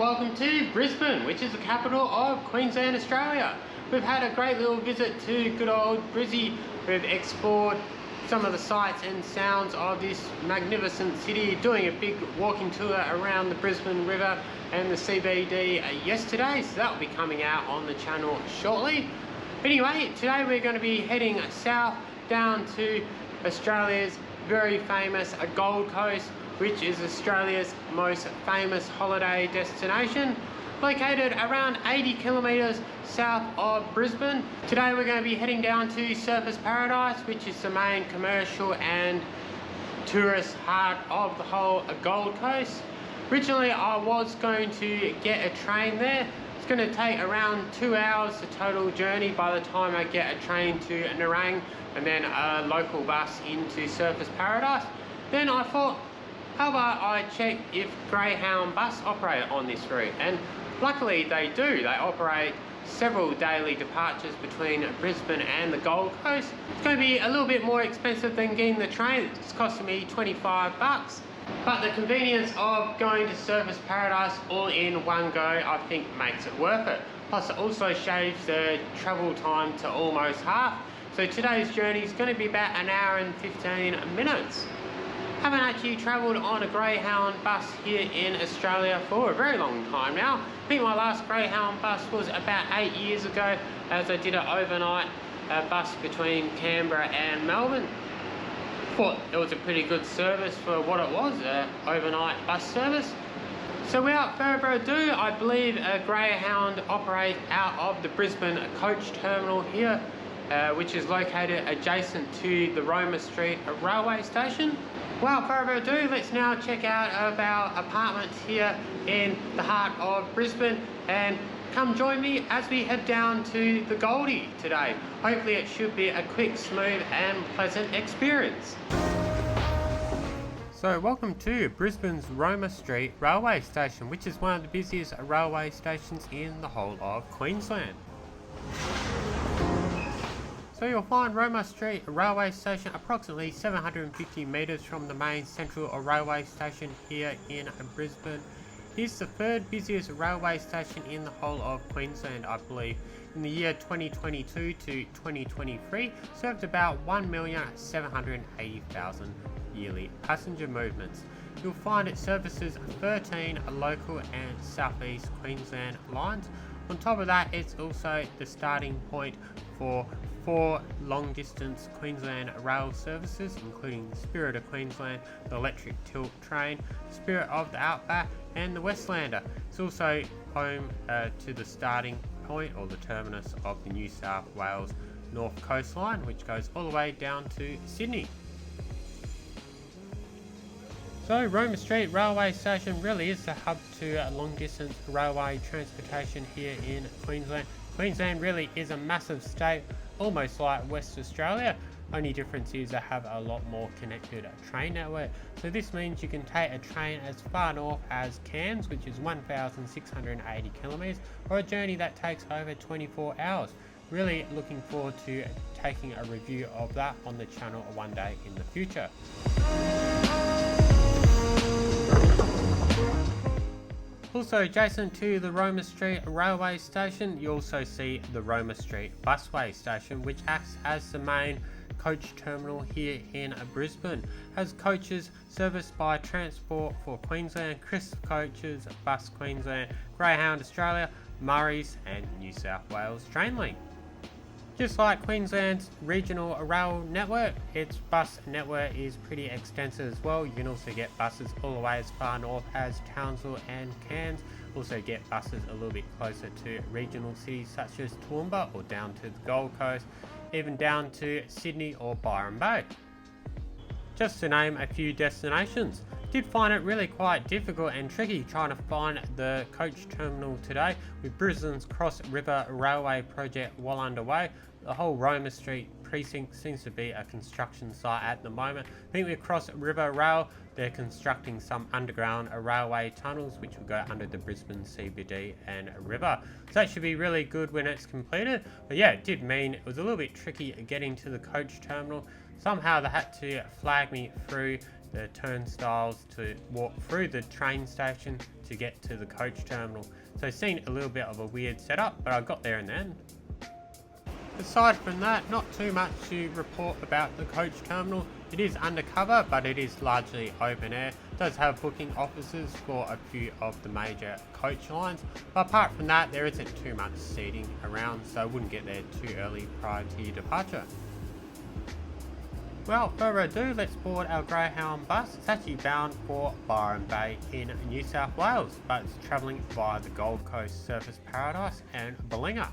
welcome to Brisbane, which is the capital of Queensland, Australia. We've had a great little visit to good old Brizzy. We've explored some of the sights and sounds of this magnificent city, doing a big walking tour around the Brisbane River and the CBD yesterday, so that will be coming out on the channel shortly. Anyway, today we're going to be heading south down to Australia's very famous Gold Coast, which is Australia's most famous holiday destination, located around 80 kilometres south of Brisbane. Today we're going to be heading down to Surfers Paradise, which is the main commercial and tourist heart of the whole Gold Coast. Originally I was going to get a train there. It's going to take around 2 hours the total journey by the time I get a train to Nerang and then a local bus into Surfers Paradise. Then I thought, how about I check if Greyhound bus operate on this route? And luckily they do. They operate several daily departures between Brisbane and the Gold Coast. It's going to be a little bit more expensive than getting the train. It's costing me 25 bucks. But the convenience of going to Surfers Paradise all in one go, I think makes it worth it. Plus it also shaves the travel time to almost half. So today's journey is going to be about an hour and 15 minutes. Haven't actually travelled on a Greyhound bus here in Australia for a very long time now. I think my last Greyhound bus was about 8 years ago, as I did an overnight bus between Canberra and Melbourne. Thought it was a pretty good service for what it was, an overnight bus service. So without further ado, I believe a Greyhound operates out of the Brisbane coach terminal here, which is located adjacent to the Roma Street railway station. Without further ado, let's now check out our apartments here in the heart of Brisbane, and come join me as we head down to the Goldie today. Hopefully it should be a quick, smooth and pleasant experience. So welcome to Brisbane's Roma Street railway station, which is one of the busiest railway stations in the whole of Queensland. So you'll find Roma Street railway station approximately 750 metres from the main central railway station here in Brisbane. It's the third busiest railway station in the whole of Queensland, I believe. In the year 2022 to 2023, served about 1,780,000 yearly passenger movements. You'll find it services 13 local and southeast Queensland lines. On top of that, it's also the starting point for 4 long-distance Queensland rail services, including the Spirit of Queensland, the Electric Tilt train, Spirit of the Outback, and the Westlander. It's also home to the starting point or the terminus of the New South Wales North Coast Line, which goes all the way down to Sydney. So Roma Street railway station really is the hub to long-distance railway transportation here in Queensland. Queensland really is a massive state, almost like West Australia. Only difference is they have a lot more connected train network. So this means you can take a train as far north as Cairns, which is 1,680 kilometres, or a journey that takes over 24 hours. Really looking forward to taking a review of that on the channel one day in the future. Also adjacent to the Roma Street railway station, you also see the Roma Street busway station, which acts as the main coach terminal here in Brisbane. Has coaches serviced by Transport for Queensland, Crisp Coaches, Bus Queensland, Greyhound Australia, Murray's and New South Wales Trainlink. Just like Queensland's regional rail network, its bus network is pretty extensive as well. You can also get buses all the way as far north as Townsville and Cairns. Also get buses a little bit closer to regional cities such as Toowoomba or down to the Gold Coast, even down to Sydney or Byron Bay. Just to name a few destinations. Did find it really quite difficult and tricky trying to find the coach terminal today, with Brisbane's Cross River Railway project well underway. The whole Roma Street precinct seems to be a construction site at the moment. I think with Cross River Rail, they're constructing some underground railway tunnels which will go under the Brisbane CBD and river. So that should be really good when it's completed. But yeah, it did mean it was a little bit tricky getting to the coach terminal. Somehow they had to flag me through the turnstiles to walk through the train station to get to the coach terminal. So seen a little bit of a weird setup, but I got there in the end. Aside from that, not too much to report about the coach terminal. It is undercover, but it is largely open air. It does have booking offices for a few of the major coach lines, but apart from that, there isn't too much seating around, so I wouldn't get there too early prior to your departure. Well, further ado, let's board our Greyhound bus. It's actually bound for Byron Bay in New South Wales, but it's travelling via the Gold Coast Surfers Paradise and Balinga.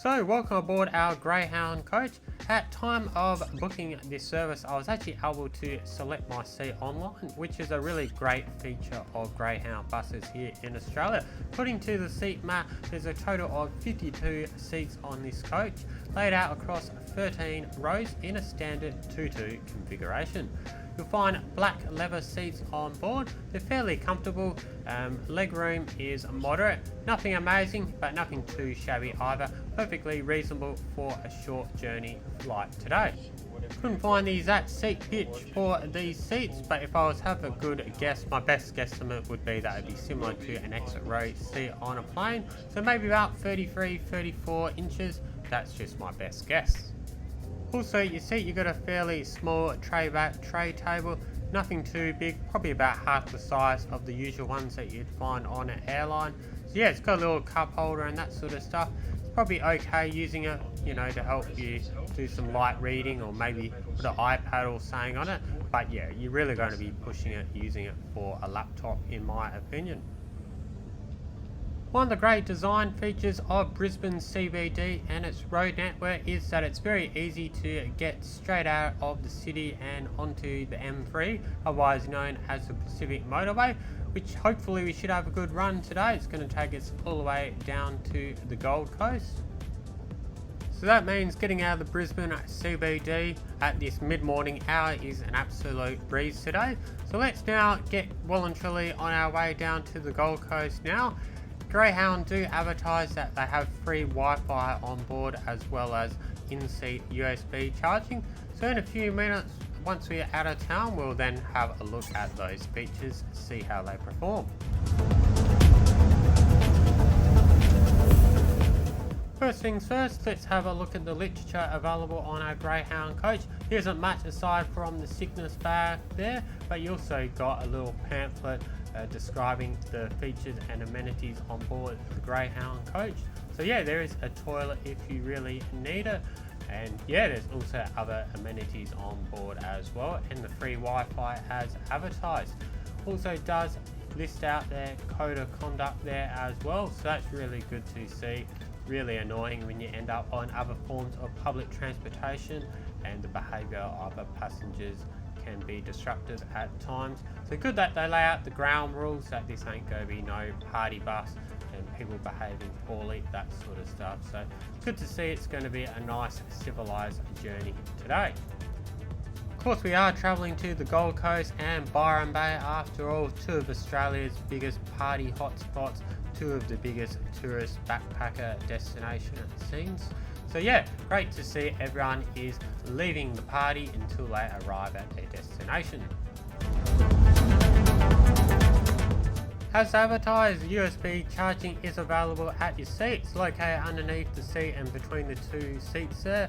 So welcome aboard our Greyhound coach. At time of booking this service, I was actually able to select my seat online, which is a really great feature of Greyhound buses here in Australia. According to the seat map, there's a total of 52 seats on this coach, laid out across 13 rows in a standard 2-2 configuration. You'll find black leather seats on board. They're fairly comfortable. Leg room is moderate. Nothing amazing, but nothing too shabby either. Perfectly reasonable for a short journey like today. Couldn't find the exact seat pitch for these seats, but if I was to have a good guess, my best guesstimate would be that it'd be similar to an exit row seat on a plane. So maybe about 33-34 inches. That's just my best guess. Also, you see you've got a fairly small tray table, nothing too big, probably about half the size of the usual ones that you'd find on an airline. So yeah, it's got a little cup holder and that sort of stuff. It's probably okay using it, you know, to help you do some light reading or maybe put an iPad or something on it. But yeah, you're really going to be pushing it, using it for a laptop in my opinion. One of the great design features of Brisbane CBD and its road network is that it's very easy to get straight out of the city and onto the M3, otherwise known as the Pacific Motorway, which hopefully we should have a good run today. It's going to take us all the way down to the Gold Coast. So that means getting out of the Brisbane CBD at this mid-morning hour is an absolute breeze today. So let's now get well and truly on our way down to the Gold Coast now. Greyhound do advertise that they have free Wi-Fi on board as well as in-seat USB charging. So in a few minutes, once we're out of town, we'll then have a look at those features, see how they perform. First things first, let's have a look at the literature available on our Greyhound coach. There isn't much aside from the sickness bag there, but you also got a little pamphlet describing the features and amenities on board the Greyhound coach. So yeah, there is a toilet if you really need it, and yeah, there's also other amenities on board as well, and the free Wi-Fi as advertised. Also does list out their code of conduct there as well, so that's really good to see. Really annoying when you end up on other forms of public transportation and the behaviour of the passengers can be disruptive at times. So good that they lay out the ground rules, that this ain't going to be no party bus and people behaving poorly, that sort of stuff. So good to see it's going to be a nice civilised journey today. Of course, we are travelling to the Gold Coast and Byron Bay, after all, two of Australia's biggest party hotspots, two of the biggest tourist backpacker destination it seems. So yeah, great to see everyone is leaving the party until they arrive at their destination. As advertised, USB charging is available at your seats, located underneath the seat and between the two seats there.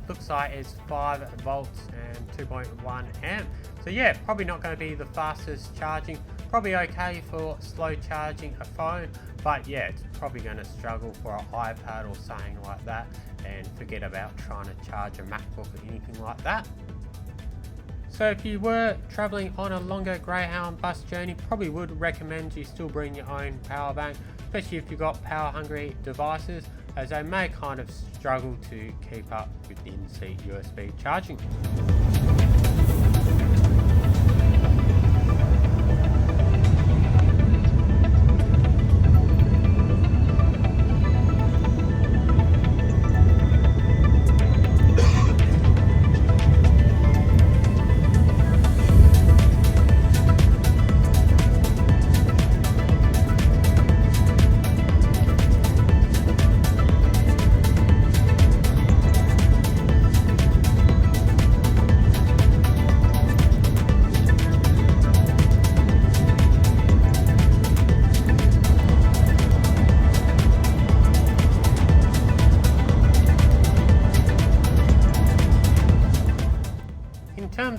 Looks like it's 5 volts and 2.1 amp. So yeah, probably not going to be the fastest charging, probably okay for slow charging a phone, but yeah, it's probably going to struggle for an iPad or something like that, and forget about trying to charge a MacBook or anything like that. So if you were travelling on a longer Greyhound bus journey, probably would recommend you still bring your own power bank, especially if you've got power hungry devices, as they may kind of struggle to keep up with in-seat USB charging.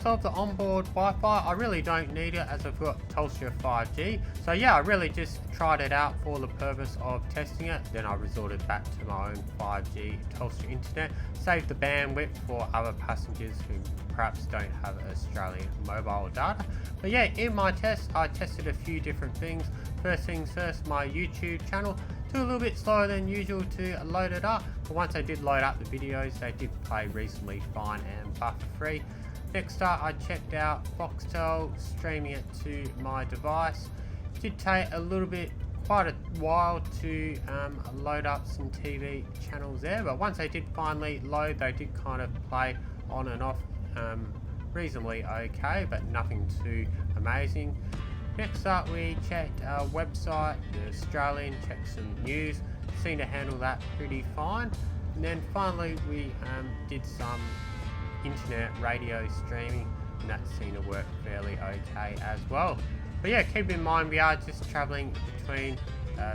terms of the onboard Wi-Fi, I really don't need it as I've got Telstra 5G. So yeah, I really just tried it out for the purpose of testing it. Then I resorted back to my own 5G Telstra internet, saved the bandwidth for other passengers who perhaps don't have Australian mobile data. But yeah, in my test, I tested a few different things. First things first, my YouTube channel took a little bit slower than usual to load it up, but once I did load up the videos, they did play reasonably fine and buffer free. Next up, I checked out Foxtel, streaming it to my device. It did take a little bit, quite a while to load up some TV channels there, but once they did finally load, they did kind of play on and off reasonably okay, but nothing too amazing. Next up, we checked our website, The Australian, checked some news, seemed to handle that pretty fine. And then finally, we did some internet radio streaming, and that seemed to work fairly okay as well. But yeah, keep in mind we are just travelling between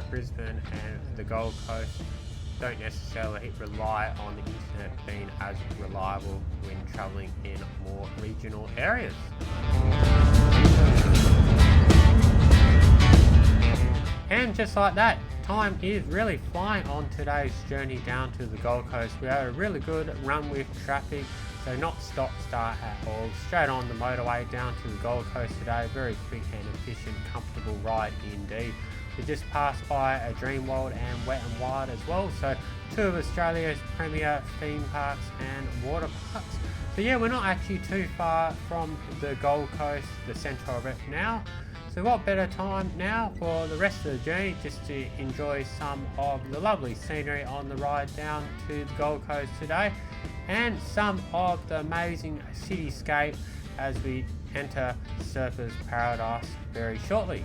Brisbane and the Gold Coast. Don't necessarily rely on the internet being as reliable when travelling in more regional areas. And just like that, time is really flying on today's journey down to the Gold Coast. We had a really good run with traffic, so not stop start at all. Straight on the motorway down to the Gold Coast today. Very quick and efficient, comfortable ride indeed. We just passed by a Dreamworld and Wet and Wild as well, so two of Australia's premier theme parks and water parks. So yeah, we're not actually too far from the Gold Coast, the centre of it now. So what better time now for the rest of the journey just to enjoy some of the lovely scenery on the ride down to the Gold Coast today, and some of the amazing cityscape as we enter Surfers Paradise very shortly.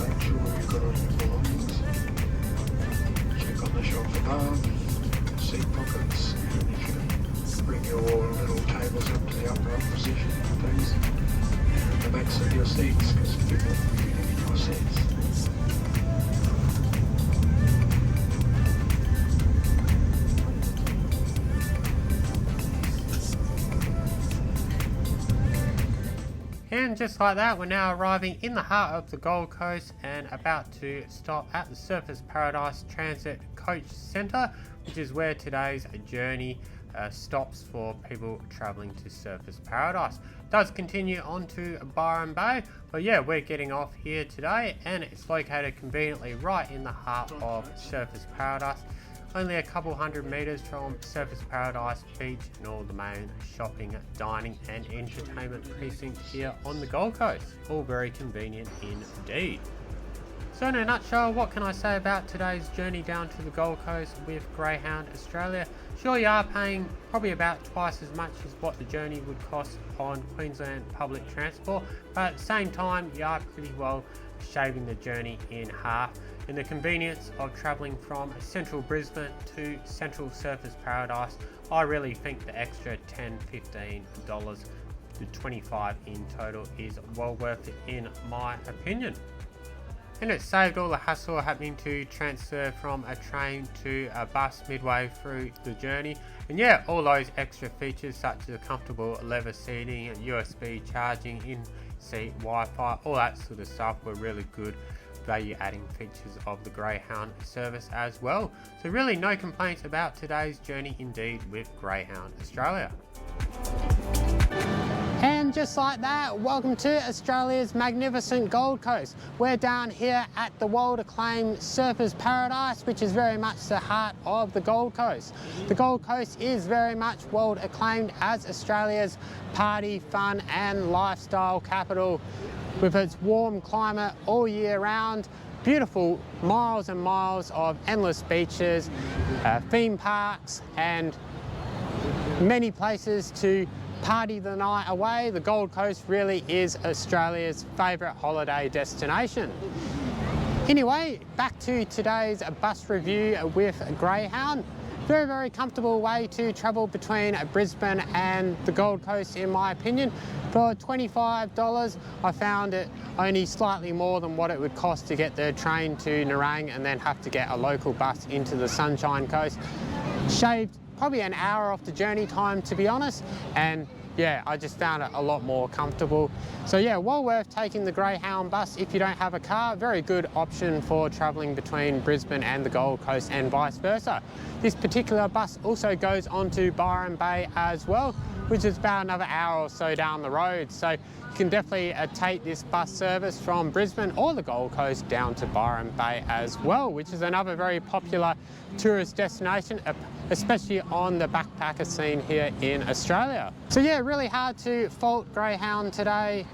make sure you've got all your belongings. Check on the shelf above, seat pockets, and if you can bring your little tables up to the upright position, please. And the backs of your seats, because people are getting in your seats. And just like that, we're now arriving in the heart of the Gold Coast and about to stop at the Surfers Paradise Transit Coach Centre, which is where today's journey stops for people travelling to Surfers Paradise. It does continue on to Byron Bay, but yeah, we're getting off here today and it's located conveniently right in the heart of Surfers Paradise. Only a couple hundred metres from Surfers Paradise Beach and all the main shopping, dining and entertainment precincts here on the Gold Coast. All very convenient indeed. So in a nutshell, what can I say about today's journey down to the Gold Coast with Greyhound Australia? Sure, you are paying probably about twice as much as what the journey would cost on Queensland public transport, but at the same time you are pretty well shaving the journey in half. In the convenience of travelling from central Brisbane to central Surfers Paradise, I really think the extra $10–15 to $25 in total is well worth it in my opinion. And it saved all the hassle having to transfer from a train to a bus midway through the journey. And yeah, all those extra features such as comfortable leather seating, USB charging, in-seat Wi-Fi, all that sort of stuff were really good value-adding features of the Greyhound service as well. So really no complaints about today's journey indeed with Greyhound Australia. And just like that, welcome to Australia's magnificent Gold Coast. We're down here at the world-acclaimed Surfers Paradise, which is very much the heart of the Gold Coast. The Gold Coast is very much world-acclaimed as Australia's party, fun and lifestyle capital. With its warm climate all year round, beautiful miles and miles of endless beaches, theme parks and many places to party the night away, the Gold Coast really is Australia's favourite holiday destination. Anyway, back to today's bus review with Greyhound. Very, very comfortable way to travel between Brisbane and the Gold Coast in my opinion. For $25, I found it only slightly more than what it would cost to get the train to Nerang and then have to get a local bus into the Sunshine Coast. Shaved probably an hour off the journey time to be honest, and yeah, I just found it a lot more comfortable. So yeah, well worth taking the Greyhound bus if you don't have a car. Very good option for travelling between Brisbane and the Gold Coast and vice versa. This particular bus also goes on to Byron Bay as well, which is about another hour or so down the road. So you can definitely take this bus service from Brisbane or the Gold Coast down to Byron Bay as well, which is another very popular tourist destination, especially on the backpacker scene here in Australia. So yeah, really hard to fault Greyhound today.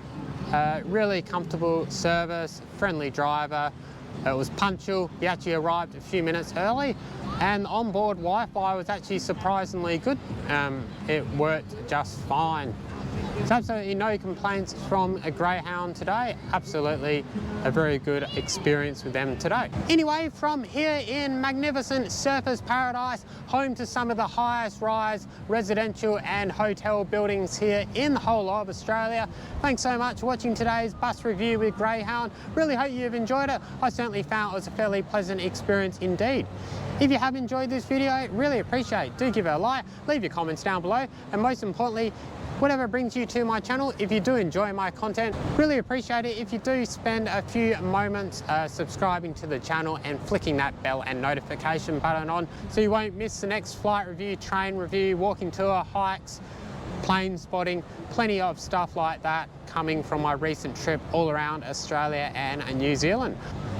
Really comfortable service, friendly driver. It was punctual. He actually arrived a few minutes early, and onboard Wi-Fi was actually surprisingly good. It worked just fine. So absolutely no complaints from a Greyhound today. Absolutely a very good experience with them today. Anyway, from here in magnificent Surfers Paradise, home to some of the highest rise residential and hotel buildings here in the whole of Australia. Thanks so much for watching today's bus review with Greyhound. Really hope you've enjoyed it. I certainly found it was a fairly pleasant experience indeed. If you have enjoyed this video, really appreciate it. Do give it a like, leave your comments down below, and most importantly, whatever brings you to my channel, if you do enjoy my content, really appreciate it if you do spend a few moments subscribing to the channel and flicking that bell and notification button on so you won't miss the next flight review, train review, walking tour, hikes, plane spotting, plenty of stuff like that coming from my recent trip all around Australia and New Zealand.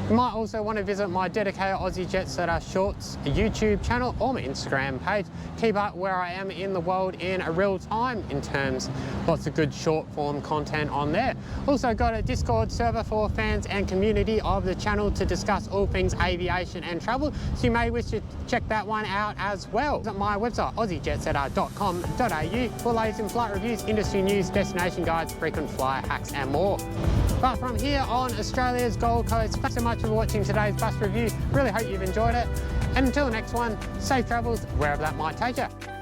You might also want to visit my dedicated AussieJetSetter Shorts YouTube channel or my Instagram page. Keep up where I am in the world in real time in terms lots of good short form content on there. Also got a Discord server for fans and community of the channel to discuss all things aviation and travel, so you may wish to check that one out as well. Visit my website aussiejetsetter.com.au for latest in flight reviews, industry news, destination guides, frequent flyer hacks and more. But from here on Australia's Gold Coast, thanks so much for watching today's bus review. Really hope you've enjoyed it. And until the next one, safe travels wherever that might take you.